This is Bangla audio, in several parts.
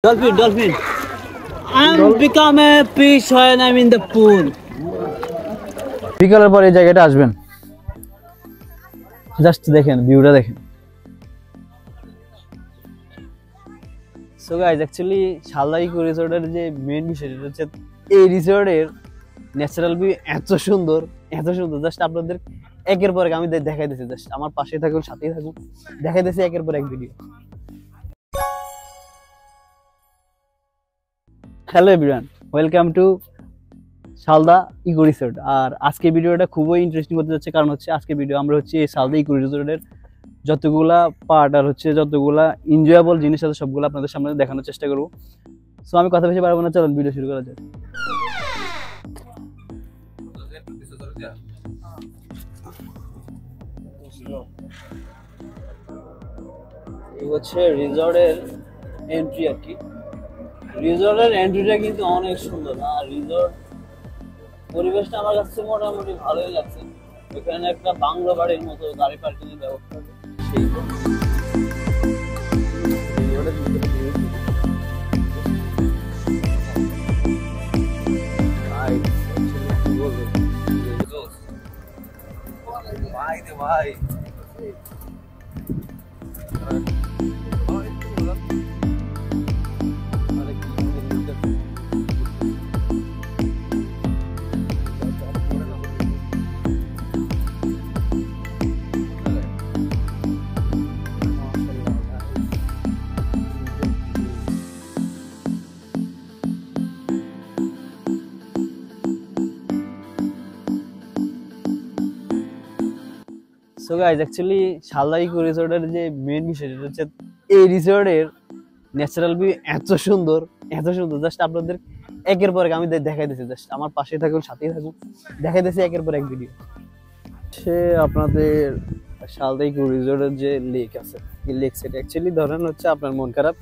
Dolphin. I'm become a fish when I'm in the pool. বিকালের পর এই জায়গাটা আসবেন, জাস্ট দেখেন ভিউটা দেখেন। So guys, actually Shalda eco রিসোর্টের যে মেইন বিষয় হচ্ছে এই রিসোর্টের ন্যাচারাল ভিউ এত সুন্দর জাস্ট আপনাদের একের পর এক আমি দেখাই দিচ্ছি। জাস্ট আমার পাশে থাকুন, সাথেই থাকুন, দেখাই দিচ্ছি একের পর এক video. Hello everyone, welcome to Shalda eco resort. আর আজকে ভিডিওটা খুবই ইন্টারেস্টিং হতে যাচ্ছে, কারণ হচ্ছে আজকে ভিডিও আমরা হচ্ছে এই শালদা ইকো রিসোর্টের যতগুলা পার্ট আর হচ্ছে যতগুলা এনজয়েবল জিনিস আছে সবগুলো আপনাদের সামনে দেখানোর চেষ্টা করবো। সো আমি কথা বেশি পারবো না, চলুন ভিডিও শুরু করা যাক। এই হচ্ছে রিসোর্টের এন্ট্রি আর কি। রিসোর্টের এন্ট্রিটা কিন্তু অনেক সুন্দর, আর রিসোর্ট পরিবেশটা আমার কাছে মোটামুটি ভালোই লাগছে। এখানে একটা বাংলো বাড়ির মতো গাড়ি পার্কিং এর ব্যবস্থা আছে। সেই ভাই so guys, actually Shalda eco রিসোর্টের যে মেইন বিষয় হচ্ছে এই রিসোর্টের ন্যাচারাল ভিউ এত সুন্দর জাস্ট আপনাদের একের পর এক আমি দেখাই দিচ্ছি। জাস্ট আমার পাশে থাকুন, সাথেই থাকুন, দেখাই দিচ্ছি একের পর এক ভিডিও। সে আপনাদের শালদা ইকো রিসোর্টের যে লেক আছে, এই লেক সেটা অ্যাকচুয়ালি ধরেন হচ্ছে আপনার মন খারাপ,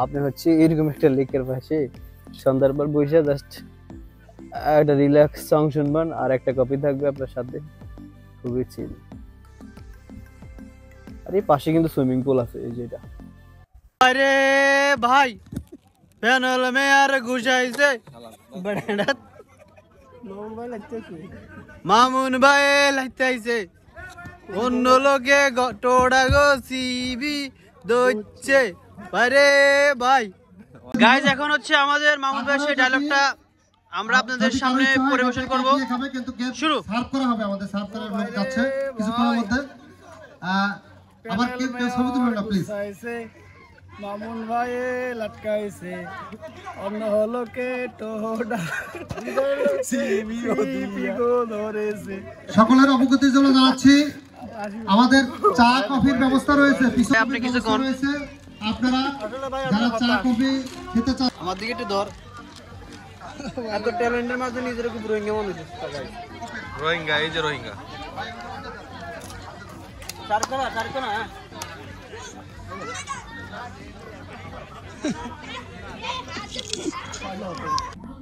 আপনি হচ্ছে এরকম একটা লেকের পাশে সন্ধ্যার পর বসে জাস্ট একটা রিল্যাক্স সং শুনবেন আর একটা কপি থাকবে আপনার সাথে, খুবই চিল। আর এই পাশে কিন্তু সুইমিং পুল আছে, এই যেটা। আরে ভাই প্যানেল মে আর ঘুষাইছে বড়াত মামুন ভাই লাগতেছে অন্য লোকে গটোড়া গো সিবি দচ্ছে আরে ভাই। গাইস, এখন হচ্ছে আমাদের মামুন ভাই সেই ডায়লগটা আমরা আপনাদের সামনে পরিবেশন করব। শুরু সার্ভ করা হবে, আমাদের সার্ভ করার লোক যাচ্ছে কিছুক্ষণের মধ্যে। আবার কেউ ছবি তুলবেন না প্লিজ। মামুন ভাই লটকাইছে অন্য হলো কে টোডা সিবিও ধরেছে। সকলের অবগতির জন্য জানাচ্ছি আমাদের চা কফির ব্যবস্থা রয়েছে, পিছনে আপনি কিছু রয়েছে। আপনারা যারা চা কফি খেতে চান আমার দিকে একটু ধর। এত ট্যালেন্টের মাঝে নিজের খুব রোহিঙ্গা মনে হচ্ছে। রোহিঙ্গা, এই যে Rohingya.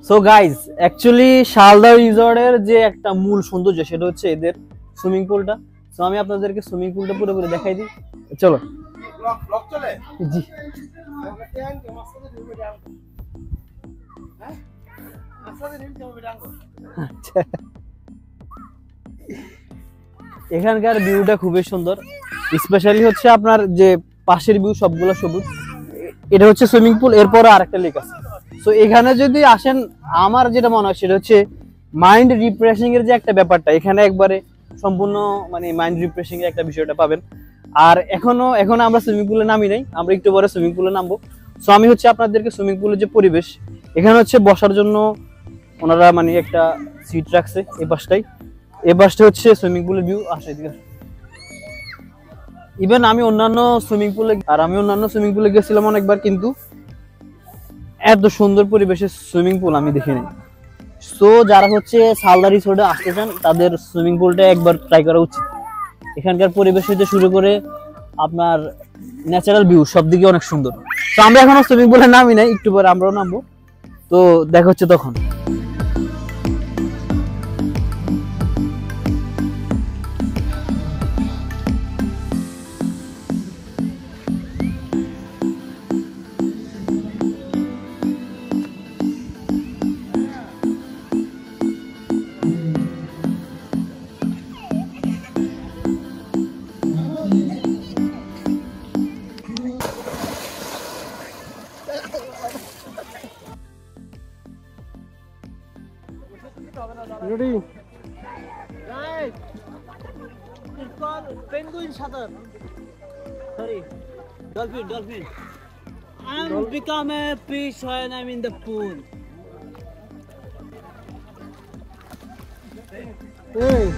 So guys, actually Salda রিসোর্টের যে একটা মূল সৌন্দর্য সেটা হচ্ছে এদের সুইমিং পুলটা। সো আমি আপনাদেরকে সুইমিং পুলটা পুরোপুরি দেখাই দিই, চলো। জি, আচ্ছা। এখানকার ভিউটা খুবই সুন্দর, স্পেশালি হচ্ছে আপনার যে পাশের ভিউ সবগুলো সবুজ। এটা হচ্ছে সুইমিং পুল, এরপর আরেকটা লেক আছে। সো এখানে যদি আসেন, আমার যেটা মনে হয় সেটা হচ্ছে মাইন্ড রিফ্রেশিং এর যে একটা ব্যাপারটা, এখানে একবারে সম্পূর্ণ মানে মাইন্ড রিফ্রেশিং এর একটা বিষয়টা পাবেন। আর এখনো আমরা সুইমিং পুলে নামি নাই, আমরা একটু পরে সুইমিং পুলে নামবো। সো আমি হচ্ছে আপনাদেরকে সুইমিং পুলের যে পরিবেশ, এখানে হচ্ছে বসার জন্য ওনারা মানে একটা সিট রাখছে এই পাশটা হচ্ছে সুইমিং পুলের ভিউ আসে। ইভেন আমি অন্যান্য সুইমিং পুলে গেছিলাম অনেকবার, কিন্তু এত সুন্দর পরিবেশে সুইমিং পুল আমি দেখিনি। সো যারা হচ্ছে শালদা রিসোর্টে আসতে চান তাদের সুইমিং পুলটা একবার ট্রাই করা উচিত। এখানকার পরিবেশ হইতে শুরু করে আপনার ন্যাচারাল ভিউ সব দিকে অনেক সুন্দর। তো আমরা এখনো সুইমিং পুলে নামি নাই, একটু পরে আমরাও নামবো, তো দেখা হচ্ছে তখন। Ready? Right. It's called penguin shutter. Sorry, dolphin. I'm become a fish when I'm in the pool. Hey.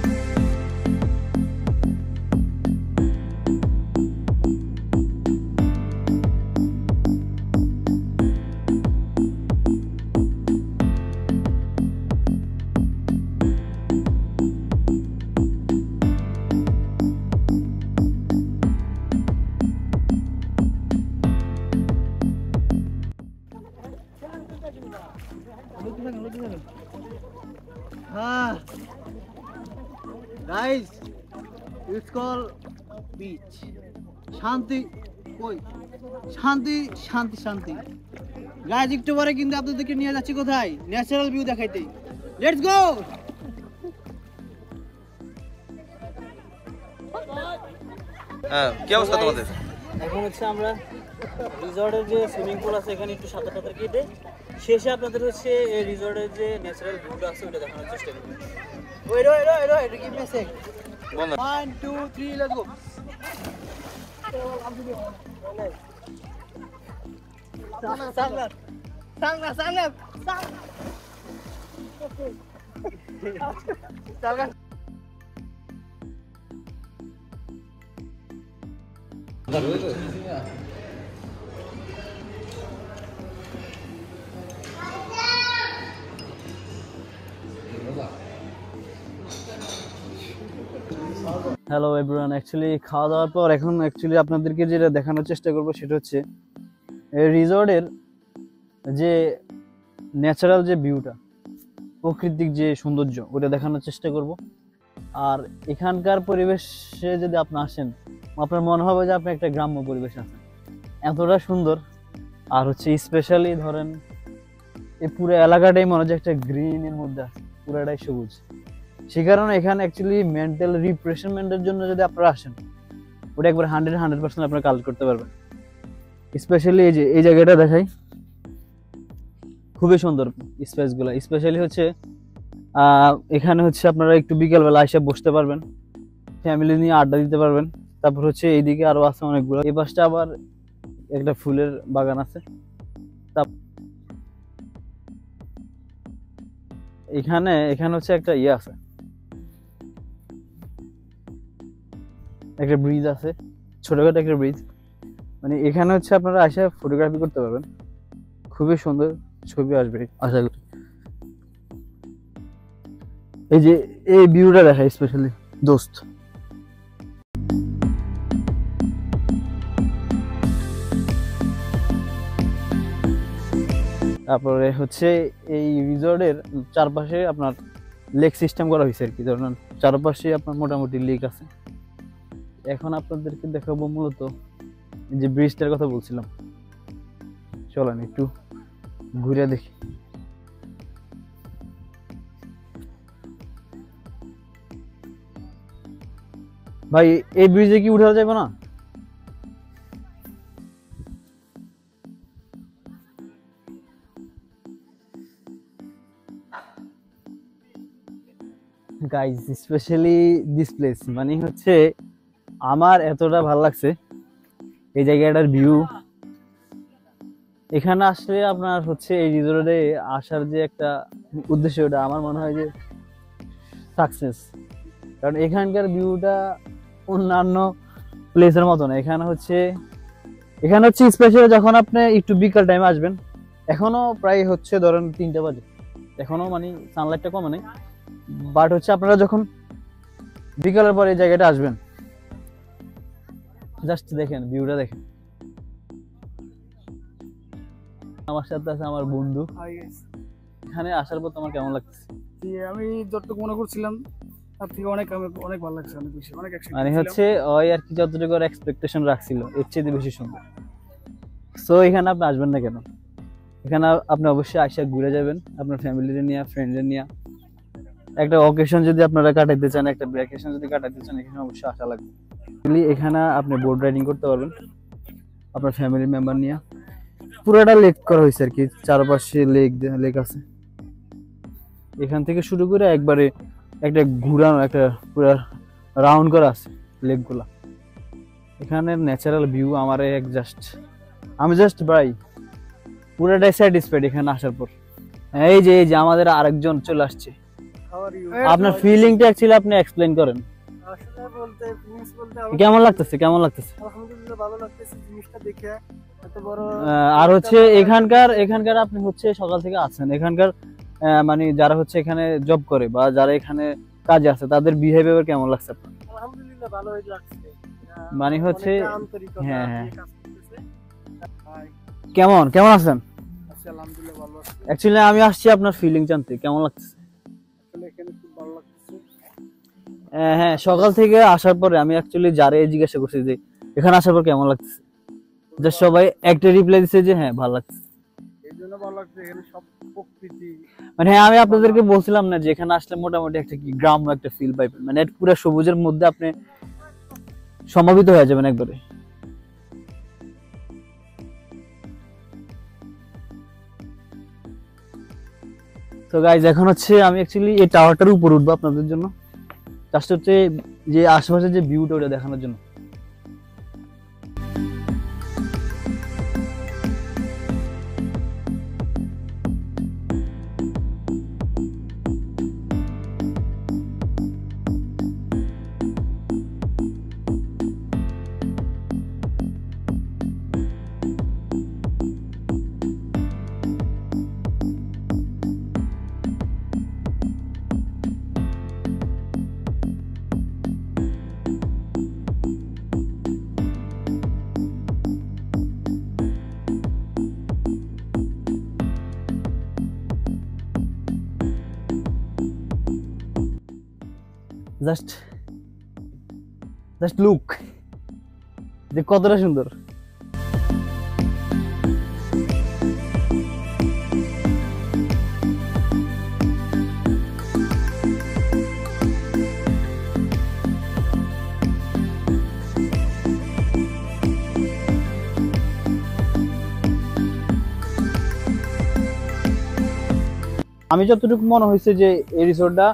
Guys, it's called beach. শান্তি কই শান্তি শান্তি শান্তি গাইজ একটু পরে কিন্তু আপনাদেরকে নিয়ে যাচ্ছি কোথায় ন্যাচারাল ভিউ দেখাইতে লেটস গো হ্যাঁ কি অবস্থা তোমাদের? এখন হচ্ছে আমরা রিসর্টের যে সুইমিং পুল আছে এখানে একটু সাঁতার টাতার কেটে শেষে আপনাদের হচ্ছে এই রিসর্টের যে ন্যাচারাল ভিউটা আছে ওটা দেখানোর চেষ্টা করব ওইরো এটা কি message 1 2 3 let's go Sangla hello everyone actually খাওয়া দাওয়ার পর এখন অ্যাকচুয়ালি আপনাদেরকে যেটা দেখানোর চেষ্টা করব সেটা হচ্ছে এই রিসর্টের যে ন্যাচারাল যে ভিউটা প্রাকৃতিক যে সৌন্দর্য ওটা দেখানোর চেষ্টা করব আর এখানকার পরিবেশে যদি আপনি আসেন আপনার মনে হবে যে আপনি একটা গ্রাম্য পরিবেশে আছেন এতটা সুন্দর আর হচ্ছে স্পেশালি ধরেন এই পুরো এলাকাটাই মনে হচ্ছে একটা গ্রিনের মধ্যে আছে পুরোটাই সবুজ সে কারণে এখানে অ্যাকচুয়ালি মেন্টাল রিফ্রেশমেন্টের জন্য যদি আপনারা আসেন ওটা একবার 100% আপনারা কাজ করতে পারবেন স্পেশালি এই জায়গাটা দেখাই খুবই সুন্দর স্পেসগুলো স্পেশালি হচ্ছে এখানে হচ্ছে আপনারা একটু বিকেলবেলা এসে বসতে পারবেন ফ্যামিলি নিয়ে আড্ডা দিতে পারবেন তারপর হচ্ছে এইদিকে আরো আছে অনেকগুলো এই পাশটা আবার একটা ফুলের বাগান আছে এখানে হচ্ছে একটা ইয়ে আছে একটা ব্রিজ আছে ছোটখাটো একটা ব্রিজ মানে এখানে হচ্ছে আপনারা এসে ফটোগ্রাফি করতে পারবেন খুবই সুন্দর ছবি আসবে আশা করি এই যে এই ভিউটা দেখায় স্পেশালি দোস্ত তারপরে হচ্ছে এই রিসর্টের চারপাশে আপনার লেক সিস্টেম করা হয়েছে আর কি ধরুন চারপাশে আপনার মোটামুটি লেক আছে এখন আপনাদেরকে দেখাবো মূলত যে ব্রিজটার কথা বলছিলাম চলেন একটু ঘুরে দেখি ভাই এই ব্রিজে কি উঠা যাবে না গাইস স্পেশালি দিস প্লেস মানে হচ্ছে আমার এতটা ভালো লাগছে এই জায়গাটার ভিউ এখানে আসলে আপনার হচ্ছে এই রিসর্টে আসার যে একটা উদ্দেশ্য ওটা আমার মনে হয় যে সাকসেস কারণ এখানকার ভিউটা অন্যান্য প্লেসের মতো না এখানে হচ্ছে স্পেশালি যখন আপনি একটু বিকাল টাইমে আসবেন এখনো প্রায় হচ্ছে ধরেন 3টা বাজে এখনো মানে সানলাইটটা কমে নেই বাট হচ্ছে আপনারা যখন বিকালের পরে এই জায়গাটা আসবেন জাস্ট দেখেন ভিউটা দেখেন আমার সাথে আছে আমার বন্ধু এখানে আসার পর তোমার কেমন লাগছে আমি যতটুকু মনে করছিলাম তার থেকে অনেক ভালো লাগছে অনেক বেশি অনেক মানে হচ্ছে ওই আর কি যতটুকু এক্সপেকটেশন রাখছিল এর চেয়ে বেশি সুন্দর সো এখানে আপনি আসবেন না কেন এখানে আপনি অবশ্যই আসা ঘুরে যাবেন আপনার ফ্যামিলির নিয়ে ফ্রেন্ডদের নিয়ে একটা অকেশন যদি আপনারা কাটাইতে চান একটা ভ্যাকেশন যদি কাটাইতে চান এখানে অবশ্যই আসা লাগবে এখানে আপনি বোট রাইডিং করতে পারবেন আপনার ফ্যামিলি মেম্বার নিয়ে পুরোটা লেক করা হয়েছে আর কি, চারপাশে লেক আছে। এখান থেকে শুরু করে একবারে একটা ঘুরানো, একটা পুরো রাউন্ড করা আছে লেক গুলা। এখানের ন্যাচারাল ভিউ আমার আমি জাস্ট ভাই পুরোটাই স্যাটিসফাইড এখানে আসার পর। এই যে আমাদের আরেকজন চলে আসছে। আপনার ফিলিংটা অ্যাকচুয়ালি আপনি এক্সপ্লেইন করেন। আসলে বলতে ফিলিংস বলতে কেমন লাগতেছে? আলহামদুলিল্লাহ ভালো লাগতেছে জিনিসটা দেখে। এত বড় আর হচ্ছে এখানকার আপনি হচ্ছে সকাল থেকে আছেন, এখানকার মানে যারা হচ্ছে এখানে জব করে বা যারা এখানে কাজে আছে তাদের বিহেভিয়ার কেমন লাগছে আপনার? আলহামদুলিল্লাহ ভালোই লাগছে। মানে হচ্ছে অনেকটা আন্তরিকতা হ্যাঁ, হ্যাঁ। দিয়ে কাজ করতেছে। ভাই, কেমন আছেন? আচ্ছা, আলহামদুলিল্লাহ ভালো আছি। অ্যাকচুয়ালি আমি আসছি আপনার ফিলিং জানতে, কেমন লাগছে? আসলে এখানে খুব ভালো লাগতেছে। হ্যাঁ, সকাল থেকে আসার পরে আমি অ্যাকচুয়ালি যারে জিজ্ঞাসা করছি যে এখানে আসার পর কেমন লাগছে, যে সবাই একটা রিপ্লাই দিছে যে হ্যাঁ ভালো লাগছে। এই জন্য ভালো লাগছে, এখানে সব প্রকৃতি। মানে হ্যাঁ, আমি আপনাদেরকে বলছিলাম না যে এখানে আসলে মোটামুটি একটা কি গ্রাম্য একটা ফিল পাইবেন, মানে পুরো সবুজের মধ্যে আপনি সমাবিত হয়ে যাবেন একবারে। তো গাইজ এখন হচ্ছে আমি অ্যাকচুয়ালি এই টাওয়ারটার উপর উঠবো আপনাদের জন্য, জাস্ট হচ্ছে যে আশেপাশে যে ভিউটা ওটা দেখানোর জন্য। জাস্ট লুক যে কতটা সুন্দর। আমি যতটুকু মনে হয়েছে যে এই রিসোর্টটা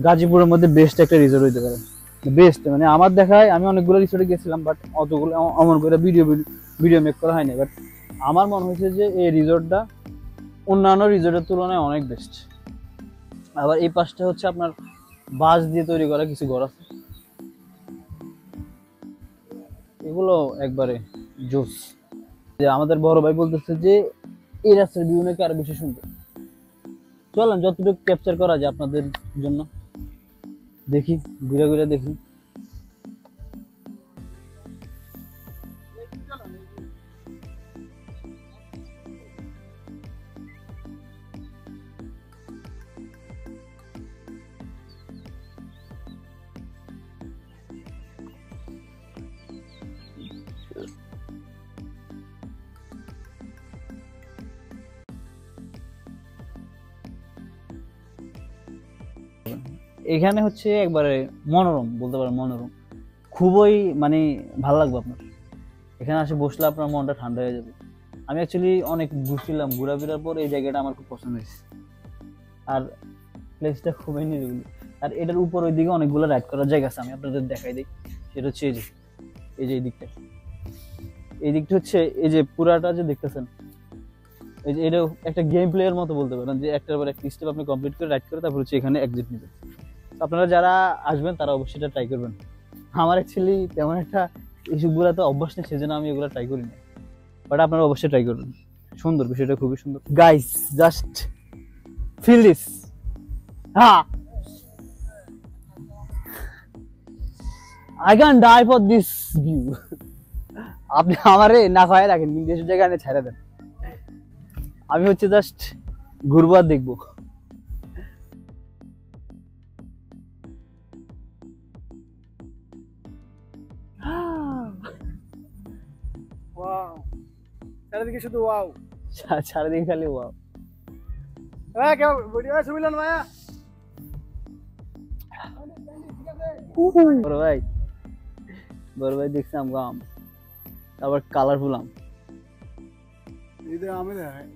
গাজীপুরের মধ্যে বেস্ট একটা রিসোর্ট হইতে পারে। বেস্ট মানে আমার দেখায়, আমি অনেকগুলো রিসোর্টে গেছিলাম বাট অতগুলো অমন করে ভিডিও মেক করা হয়নি, বাট আমার মনে হয়েছে যে এই রিসোর্টটা অন্যান্য রিসোর্টের তুলনায় অনেক বেস্ট। আবার এই পাশটা হচ্ছে আপনার বাঁশ দিয়ে তৈরি করা কিছু ঘর আছে, এগুলো একবারে জোস। যে আমাদের বড় ভাই বলতেছে যে এই রাস্তার ভিউ নাকি আরো বেশি সুন্দর। চলেন যতটুকু ক্যাপচার করা যায় আপনাদের জন্য দেখি, ঘুরে ঘুরে দেখি। এখানে হচ্ছে একবারে মনোরম বলতে পারেন, মনোরম খুবই মানে ভালো লাগবে আপনার। এখানে আসে বসলে আপনার মনটা ঠান্ডা হয়ে যাবে। আমি অ্যাকচুয়ালি অনেক ঘুরছিলাম, ঘোরাফেরার পর এই জায়গাটা আমার খুব পছন্দ হয়েছে। আর প্লেসটা খুবই নিরিবিলি, আর এটার উপর ওই দিকে অনেকগুলো রাইড করার জায়গা আছে, আমি আপনাদের দেখাই দিই। সেটা হচ্ছে এই দিকটা, এই দিকটা হচ্ছে এই যে পুরাটা যে দেখতেছেন, এই যে এটা একটা গেম প্লেয়ার মতো বলতে পারেন, যে একটার পর একটা স্টেপ আপনি কমপ্লিট করে রাইড করে তারপর হচ্ছে এখানে এক্সিট নেবেন। আপনারা যারা আসবেন তারা অবশ্যই এটা ট্রাই করবেন। আমার অ্যাকচুয়ালি তেমন একটা এইসবগুলো তো অভ্যাস নেই, সেজন্য আমি এগুলো ট্রাই করি না, বাট আপনারা অবশ্যই ট্রাই করবেন। সুন্দর, বিষয়টা খুবই সুন্দর। Guys just feel this. হ্যাঁ, I can die for this view. আপনি আমারে না খায় রাখেন, কিন্তু এসব জায়গায় ছেড়ে দেন। আমি হচ্ছে জাস্ট ঘুরবো আর দেখবো। ওয়াও, চারিদিকে শুধু ওয়াও। সারাদিন খালি ওয়াও। হ্যাঁ, কেউ ভিডিও ছবি নেন ভাইয়া। বড় ভাই দেখছি আম, তারপর কালারফুল আম। ঈদে আমি দেখাই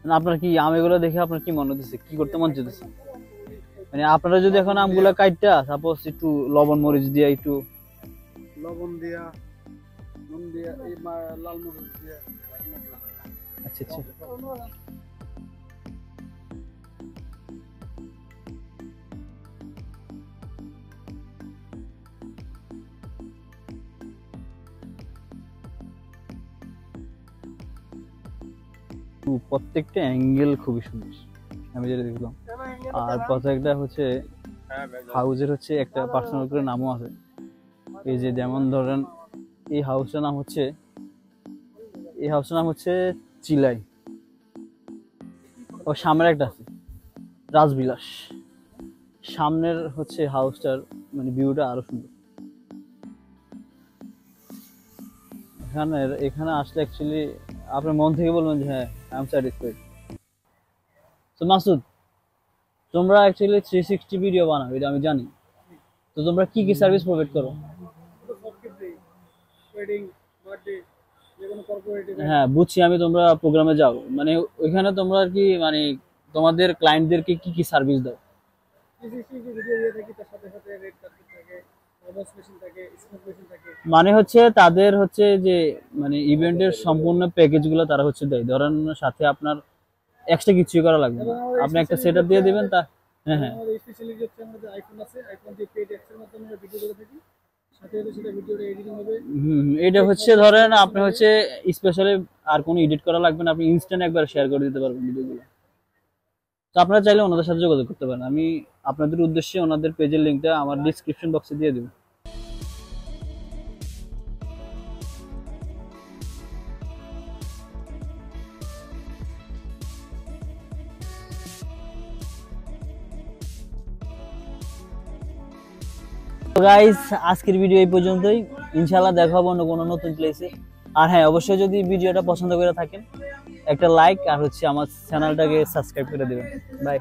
মানে আপনার কি আম এগুলো দেখে আপনার কি মনে হচ্ছে, কি করতে মন চাইতেছে? মানে আপনারা যদি এখন আমগুলা কাইটটা সাপোজ একটু লবণ মরিচ দিয়া একটু লবণ দিয়া নুন দিয়া এই লাল মরিচ দিয়া আচ্ছা আচ্ছা প্রত্যেকটা অ্যাঙ্গেল খুবই সুন্দর আমি যেটা দেখলাম। আর প্রত্যেকটা হচ্ছে হাউজের হচ্ছে একটা পার্সোনাল করে নামও আছে। এই যে যেমন ধরেন এই হাউসটার নাম হচ্ছে চিলাই। ও সামনের একটা আছে রাজবিলাস। সামনের হচ্ছে হাউসটার মানে ভিউটা আরো সুন্দর। এখানে আসলে অ্যাকচুয়ালি আপনার মন থেকে বলবেন যে হ্যাঁ আই এম স্যাটিসফাইড। তো মাসুদ, তোমরা অ্যাকচুয়ালি 360 ভিডিও বানাও, এটা আমি জানি। তো তোমরা কি কি সার্ভিস প্রোভাইড করো? ওয়েডিং বার্থডে যে কোনো কর্পোরেট হ্যাঁ বুঝছি আমি, তোমরা প্রোগ্রামে যাও মানে ওইখানে তোমরা আর কি মানে তোমাদের ক্লায়েন্টদেরকে কি কি সার্ভিস দাও? ভিডিও দিয়ে থাকি, তার সাথে সাথে রেড কার্পেট থাকে, ওয়াশ মেশিন থাকে, স্মোক মেশিন থাকে। মানে হচ্ছে তাদের হচ্ছে যে মানে ইভেন্টের সম্পূর্ণ প্যাকেজগুলো তারা হচ্ছে দেয়। ধরেন সাথে আপনার এক্সট্রা কিছুই করা লাগবে না, আপনি একটা সেটআপ দিয়ে দিবেন। তা হ্যাঁ হ্যাঁ আমাদের স্পেশালিটি হচ্ছে আমাদের আইফোন আছে, আইফোন দিয়ে পেড অ্যাপসের মাধ্যমে আমরা ভিডিও করে থাকি, সাথে সাথে সেটা ভিডিওটা এডিটিং হবে। এটা হচ্ছে ধরেন আপনি হচ্ছে স্পেশালি আর কোনো এডিট করা লাগবে না, আপনি ইনস্ট্যান্ট একবার শেয়ার করে দিতে পারবেন ভিডিওগুলো। তো আপনারা চাইলে ওনাদের সাথে যোগাযোগ করতে পারেন। আমি আপনাদের উদ্দেশ্যে ওনাদের পেজের লিঙ্কটা আমার ডিসক্রিপশন বক্সে দিয়ে দেবো। তো গাইস আজকের ভিডিও এই পর্যন্তই। ইনশাআল্লাহ দেখা হবে অন্য কোনো নতুন প্লেসে। আর হ্যাঁ অবশ্যই যদি ভিডিওটা পছন্দ করে থাকেন একটা লাইক আর হচ্ছে আমার চ্যানেলটাকে সাবস্ক্রাইব করে দিবেন। বাই।